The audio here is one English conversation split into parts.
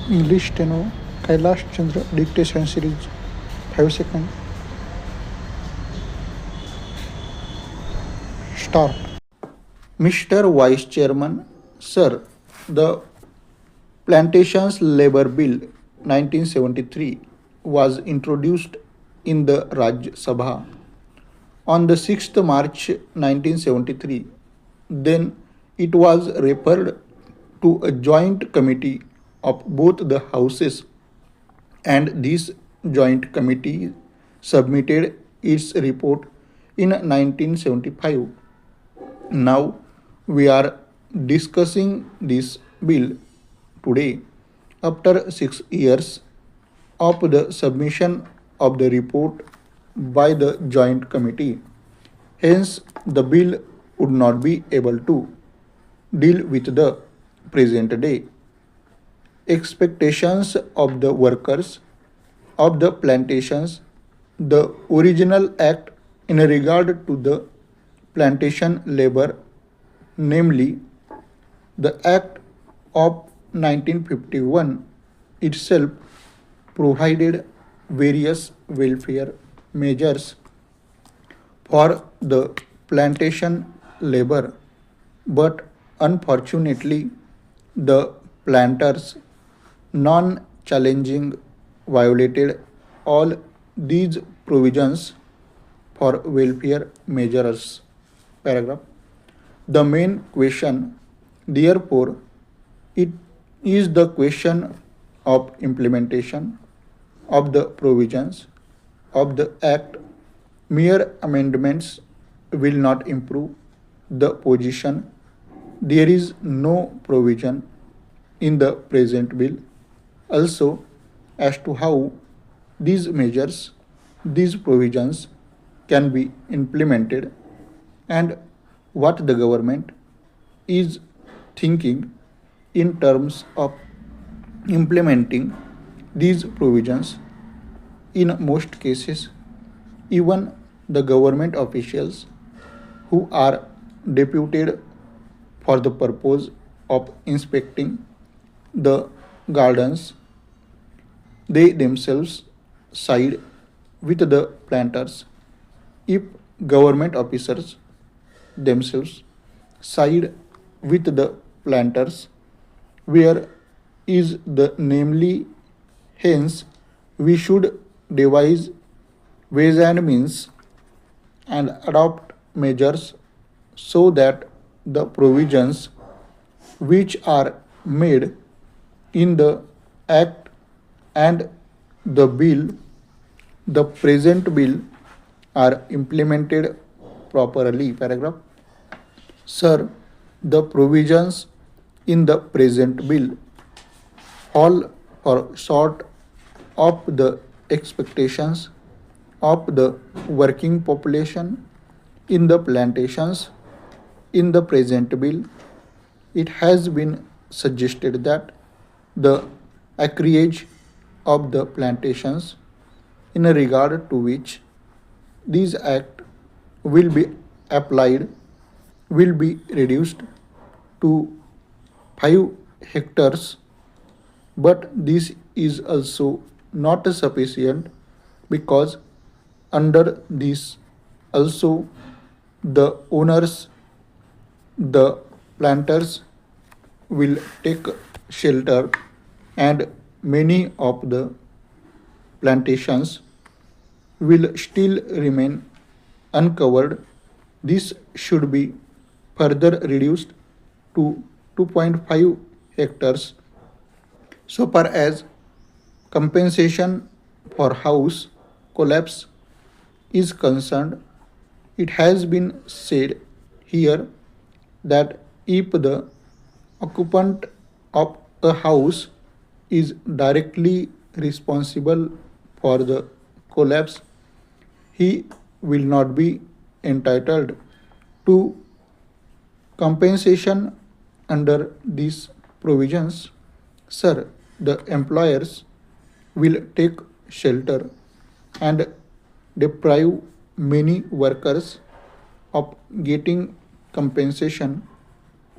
English Steno, Kailash Chandra Dictation Series, 5 seconds. Start. Mr. Vice Chairman, Sir, the Plantations Labor Bill 1973 was introduced in the Rajya Sabha on the 6th March 1973. Then it was referred to a joint committee of both the houses, and this joint committee submitted its report in 1975. Now we are discussing this bill today after 6 years of the submission of the report by the joint committee. Hence, the bill would not be able to deal with the present day expectations of the workers of the plantations. The original act in regard to the plantation labor, namely the Act of 1951 itself, provided various welfare measures for the plantation labor, but unfortunately, the planters non challenging violated all these provisions for welfare measures. Paragraph. The main question, therefore, it is the question of implementation of the provisions of the Act. Mere amendments will not improve the position. There is no provision in the present bill also as to how these measures, these provisions can be implemented, and what the government is thinking in terms of implementing these provisions. In most cases, even the government officials who are deputed for the purpose of inspecting the gardens, they themselves side with the planters. If government officers themselves side with the planters, where is the namely? Hence, we should devise ways and means and adopt measures so that the provisions which are made in the act and the bill, the present bill, are implemented properly. Paragraph. Sir, the provisions in the present bill fall or short of the expectations of the working population in the plantations. In the present bill, it has been suggested that the acreage of the plantations in regard to which this act will be applied will be reduced to 5 hectares, but this is also not sufficient because under this also the owners, the planters, will take shelter, and many of the plantations will still remain uncovered. This should be further reduced to 2.5 hectares. So far as compensation for house collapse is concerned, it has been said here that if the occupant of a house is directly responsible for the collapse, he will not be entitled to compensation under these provisions. Sir, the employers will take shelter and deprive many workers of getting compensation.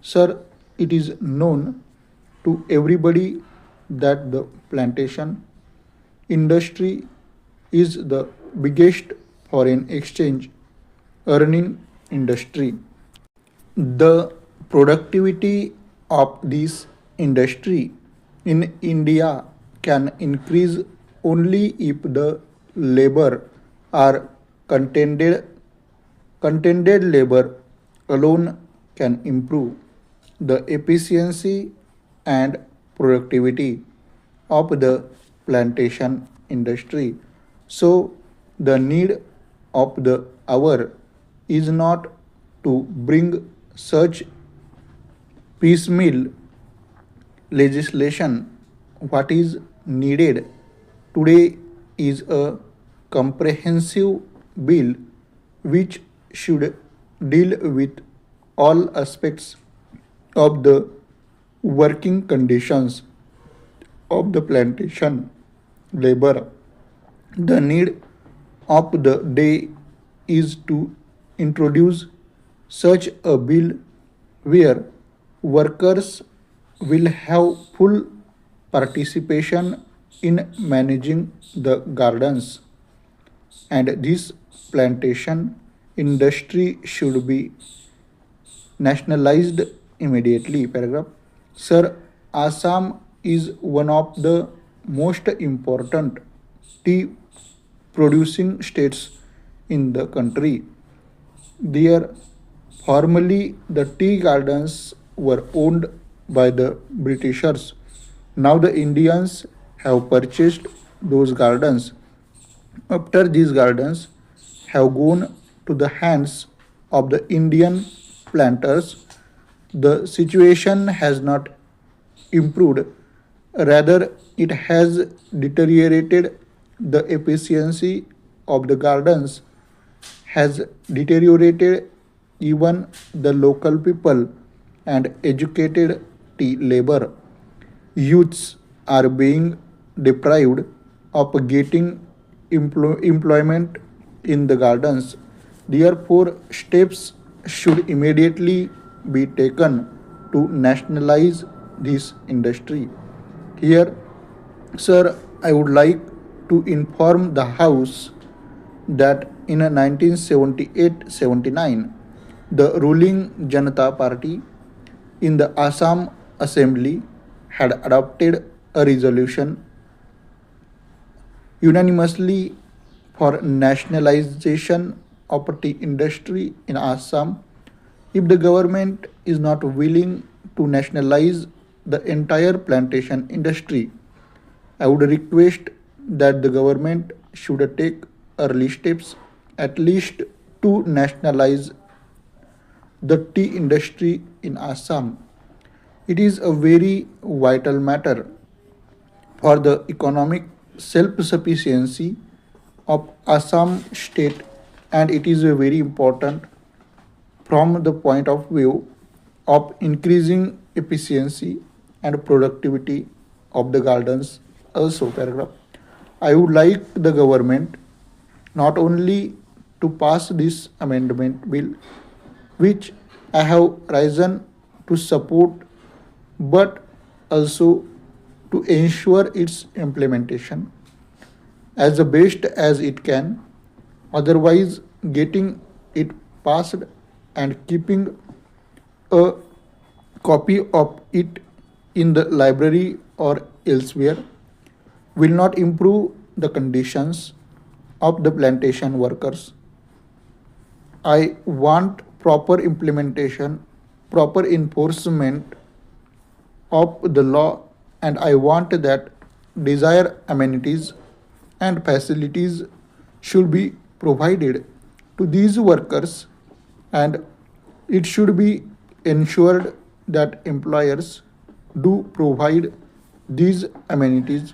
Sir, it is known to everybody that the plantation industry is the biggest foreign exchange earning industry. The productivity of this industry in India can increase only if the labor are contented. Contented labor alone can improve the efficiency and productivity of the plantation industry. So, the need of the hour is not to bring such piecemeal legislation. What is needed today is a comprehensive bill which should deal with all aspects of the working conditions of the plantation labor. The need of the day is to introduce such a bill where workers will have full participation in managing the gardens, and this plantation industry should be nationalized immediately. Paragraph. Sir, Assam is one of the most important tea producing states in the country. There, formerly the tea gardens were owned by the Britishers. Now the Indians have purchased those gardens. After these gardens have gone to the hands of the Indian planters, the situation has not improved. Rather, it has deteriorated. The efficiency of the gardens has deteriorated. Even the local people and educated tea labor youths are being deprived of getting employment in the gardens. Therefore, steps should immediately be taken to nationalize this industry. Here, sir, I would like to inform the House that in 1978-79, the ruling Janata Party in the Assam Assembly had adopted a resolution unanimously for nationalization of tea industry in Assam. If the government is not willing to nationalize the entire plantation industry, I would request that the government should take early steps at least to nationalize the tea industry in Assam. It is a very vital matter for the economic self-sufficiency of Assam state, and it is very important from the point of view of increasing efficiency and productivity of the gardens. Also, paragraph. I would like the government not only to pass this amendment bill, which I have risen to support, but also to ensure its implementation as the best as it can. Otherwise, getting it passed and keeping a copy of it in the library or elsewhere will not improve the conditions of the plantation workers. I want proper implementation, proper enforcement of the law, and I want that desired amenities and facilities should be provided to these workers, and it should be ensured that employers do provide these amenities.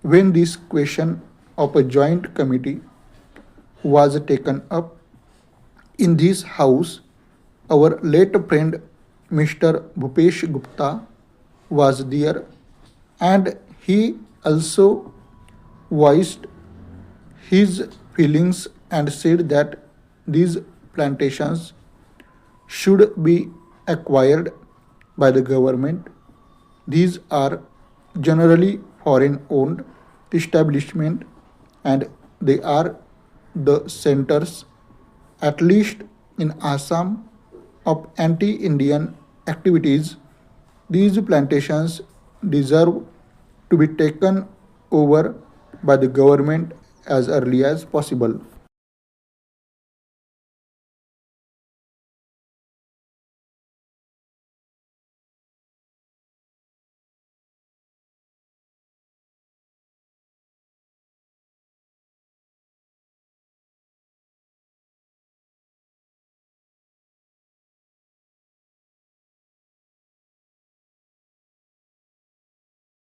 When this question of a joint committee was taken up in this house, our late friend Mr. Bhupesh Gupta was there, and he also voiced his feelings and said that these plantations should be acquired by the government. These are generally foreign owned establishment, and they are the centers, at least in Assam, of anti Indian activities. These plantations deserve to be taken over by the government as early as possible.